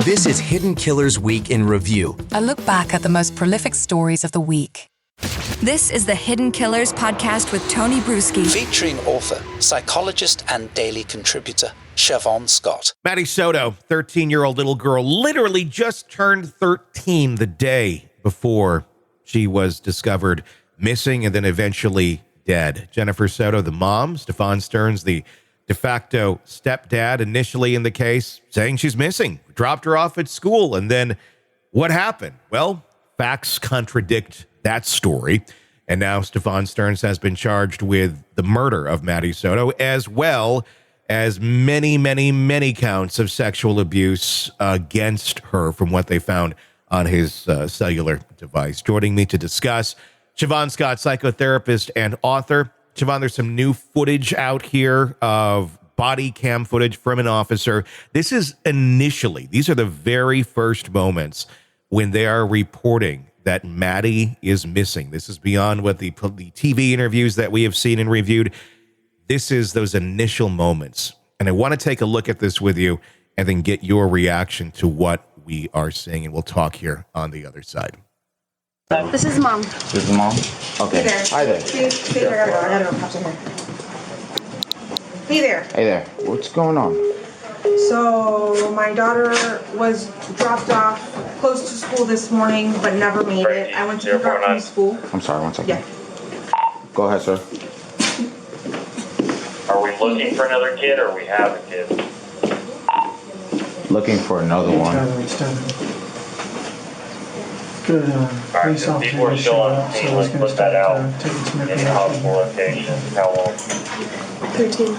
This is Hidden Killers Week in Review. A look back at the most prolific stories of the week. This is the Hidden Killers podcast with Tony Brueski. Featuring author, psychologist, and daily contributor, Shavaun Scott. Maddie Soto, 13-year-old little girl, literally just turned 13 the day before she was discovered missing and then eventually dead. Jennifer Soto, the mom, Stefan Stearns, the de facto stepdad, initially in the case, saying she's missing. Dropped her off at school. And then what happened? Well, facts contradict that story. And now Stefan Stearns has been charged with the murder of Maddie Soto, as well as many, many, many counts of sexual abuse against her from what they found on his cellular device. Joining me to discuss, Shavaun Scott, psychotherapist and author. Shavaun, there's some new footage out here of body cam footage from an officer. These are the very first moments when they are reporting that Maddie is missing. This is beyond what the TV interviews that we have seen and reviewed. This is those initial moments. And I want to take a look at this with you and then get your reaction to what we are seeing. And we'll talk here on the other side. This is Mom. This is Mom? Okay. Hey there. Hi there. Hey there. I gotta go pop in here. Hey there. Hey there. What's going on? So, my daughter was dropped off close to school this morning, but never made it. I went to pick her up from school. I'm sorry, 1 second. Yeah. Go ahead, sir. Are we looking for another kid or we have a kid? Looking for another one. Good. Alright, so people are still on the scene, let's put that out. Any hospital location, how long? 13.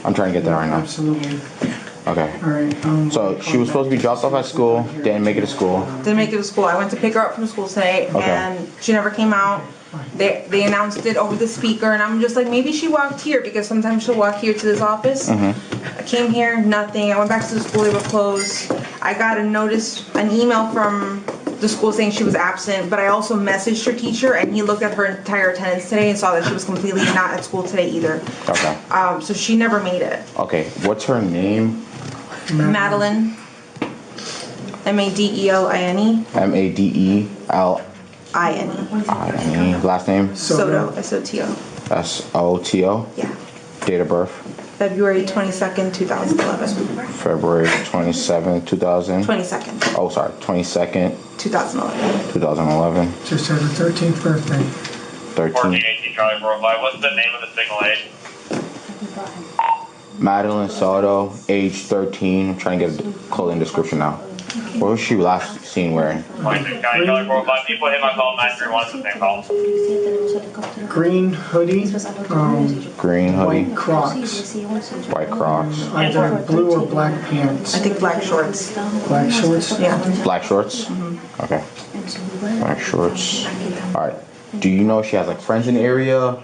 I'm trying to get there right now. Absolutely. Okay. All right. So she was supposed to be dropped off at school, didn't make it to school. Didn't make it to school. I went to pick her up from school today, Okay. and she never came out. They announced it over the speaker, and I'm just like, maybe she walked here, because sometimes she'll walk here to this office. I came here, nothing. I went back to the school, they were closed. I got an email from the school saying she was absent, but I also messaged her teacher, and he looked at her entire attendance today and saw that she was completely not at school today either. Okay. So she never made it. Okay. What's her name? Madeline. Madeline. Madeline. Last name? Soto. Soto. Soto. Yeah. Date of birth? February 22nd, 2011. February 27, 2000. 22nd. Oh, sorry. 22nd, 2011. 2011. Just had her 13th birthday. 1418 Charlie 45. What's the name of the single age? Madeline Soto, age 13. I'm trying to get a clothing description now. What was she last seen wearing? 26 County Charlie 45. People hit my call 931. It's the same call. Green hoodie. Green hoodie. White Crocs. White Crocs. Either blue or black pants. I think black shorts. Black shorts. Yeah. Black shorts? Okay. Black shorts. Alright. Do you know if she has like friends in the area?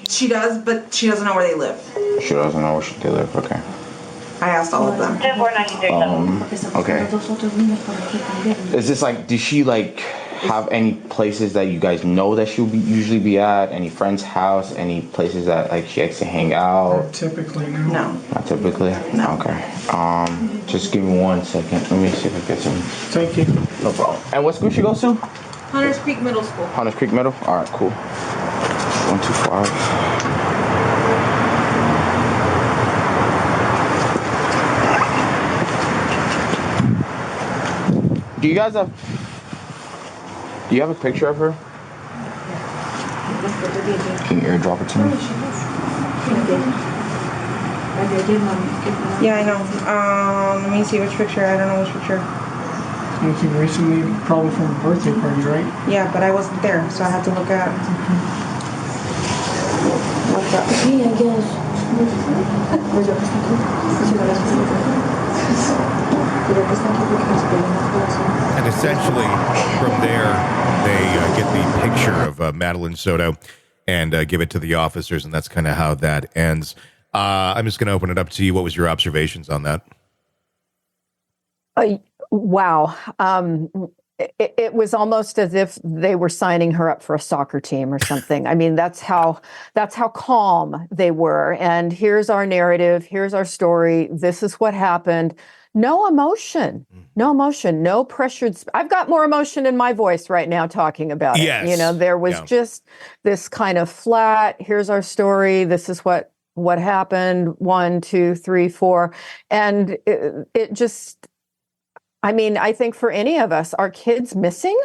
She does, but she doesn't know where they live. She doesn't know where they live. Okay. I asked all of them. Okay. Is this like, does she like have any places that you guys know that she'll usually be at? Any friend's house? Any places that like she likes to hang out? Typically, no. No. Not typically? No. Okay. Just give me 1 second. Let me see if I get some. Thank you. No problem. And what school she goes to? Hunters Creek Middle School. Hunters Creek Middle? Alright, cool. 125. Do you have a picture of her? Can you airdrop it to me? Yeah, I know. Let me see which picture. I don't know which picture. Anything recently, probably from a birthday party, right? Yeah, but I wasn't there, so I had to look at what's up. And essentially, from there, they get the picture of Madeline Soto and give it to the officers, and that's kind of how that ends. I'm just going to open it up to you. What was your observations on that? Wow. it was almost as if they were signing her up for a soccer team or something. I mean, that's how calm they were. And here's our narrative. Here's our story. This is what happened. No emotion, no pressured. I've got more emotion in my voice right now talking about it. Yes. You know, there was just this kind of flat, here's our story. This is what happened. 1, 2, 3, 4. And it just, I mean, I think for any of us, our kids missing,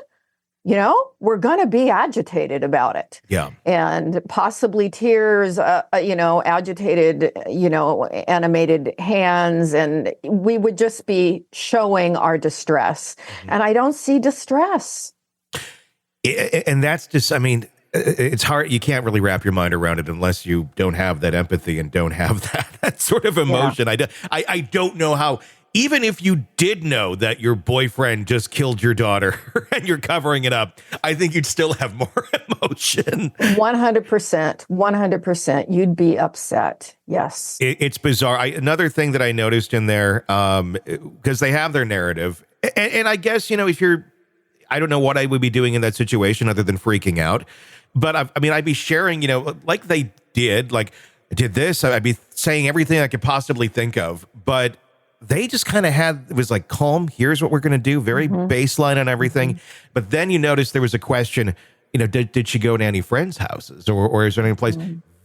you know, we're going to be agitated about it. Yeah. And possibly tears, you know, agitated, you know, animated hands. And we would just be showing our distress. And I don't see distress. And that's just, I mean, it's hard. You can't really wrap your mind around it unless you don't have that empathy and don't have that sort of emotion. Yeah. I don't know how. Even if you did know that your boyfriend just killed your daughter and you're covering it up, I think you'd still have more emotion. 100%. You'd be upset. Yes. It's bizarre. Another thing that I noticed in there, because they have their narrative, and I guess, you know, I don't know what I would be doing in that situation other than freaking out. But I mean, I'd be sharing, you know, like they did, like I did this. I'd be saying everything I could possibly think of, but they just kind of it was like, calm, here's what we're going to do, very baseline on everything. But then you notice there was a question, you know, did she go to any friends' houses or is there any place?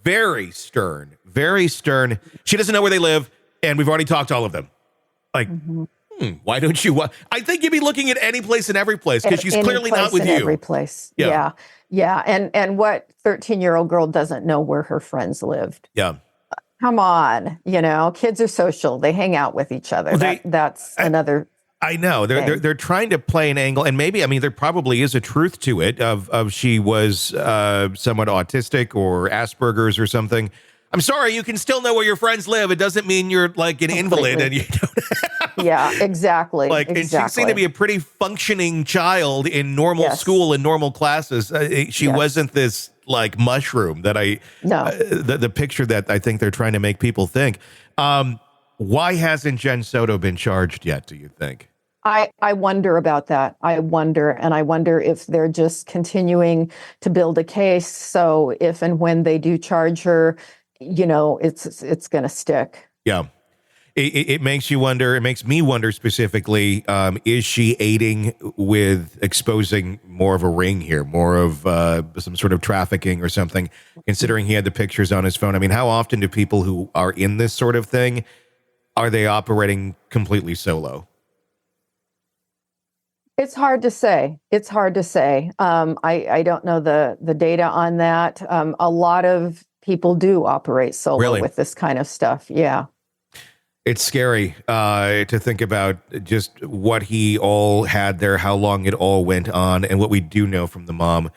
Very stern, very stern. She doesn't know where they live, and we've already talked to all of them. Like, why don't you? I think you'd be looking at any place and every place because she's clearly not with you. Every place. Yeah. And what 13-year-old girl doesn't know where her friends lived? Yeah. Come on, you know, kids are social. They hang out with each other. Well, that's another. I know they're trying to play an angle, and maybe, I mean, there probably is a truth to it of she was somewhat autistic or Asperger's or something. I'm sorry, you can still know where your friends live. It doesn't mean you're like an invalid and you don't have. Yeah, exactly. Like, and she seemed to be a pretty functioning child in normal school and normal classes. She wasn't this like mushroom that the picture that I think they're trying to make people think. Why hasn't Jen Soto been charged yet, do you think? I wonder about that. I wonder if they're just continuing to build a case. So if and when they do charge her, you know, it's going to stick. Yeah. It makes you wonder. It makes me wonder specifically, is she aiding with exposing more of a ring here, more of some sort of trafficking or something, considering he had the pictures on his phone? I mean, how often do people who are in this sort of thing, are they operating completely solo? It's hard to say. I don't know the data on that. A lot of people do operate solo with this kind of stuff. Yeah. It's scary to think about just what he all had there, how long it all went on, and what we do know from the mom.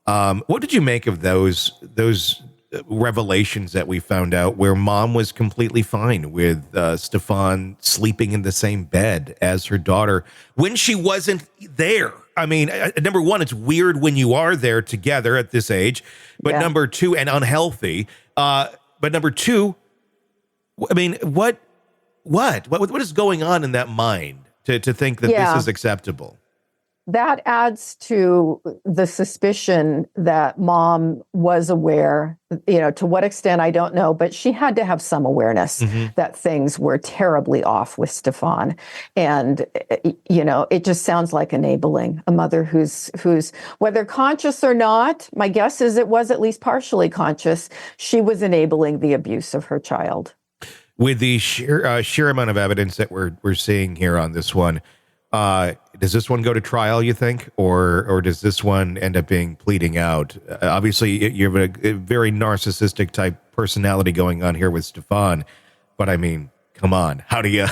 What did you make of those revelations that we found out where mom was completely fine with Stefan sleeping in the same bed as her daughter when she wasn't there? I mean, number one, it's weird when you are there together at this age, but number two, and unhealthy. But number two, I mean, what is going on in that mind to think that this is acceptable? That adds to the suspicion that mom was aware, you know, to what extent, I don't know, but she had to have some awareness that things were terribly off with Stefan. And, you know, it just sounds like enabling a mother who's whether conscious or not, my guess is it was at least partially conscious. She was enabling the abuse of her child. With the sheer amount of evidence that we're seeing here on this one, does this one go to trial, you think, or does this one end up being pleading out? Obviously, you have a very narcissistic type personality going on here with Stefan, but I mean, come on, how do you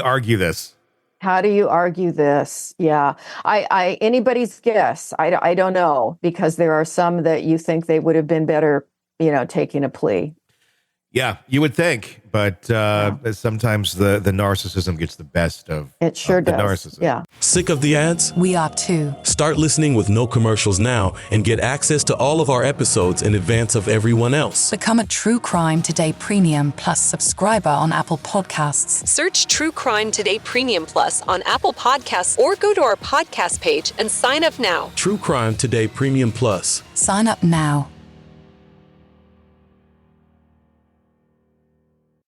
argue this? How do you argue this? Yeah, I anybody's guess. I don't know, because there are some that you think they would have been better, you know, taking a plea. Yeah, you would think, but sometimes the narcissism gets the best of It sure the does. narcissism. Yeah. Sick of the ads? We are too. Start listening with no commercials now and get access to all of our episodes in advance of everyone else. Become a True Crime Today Premium Plus subscriber on Apple Podcasts. Search True Crime Today Premium Plus on Apple Podcasts or go to our podcast page and sign up now. True Crime Today Premium Plus. Sign up now.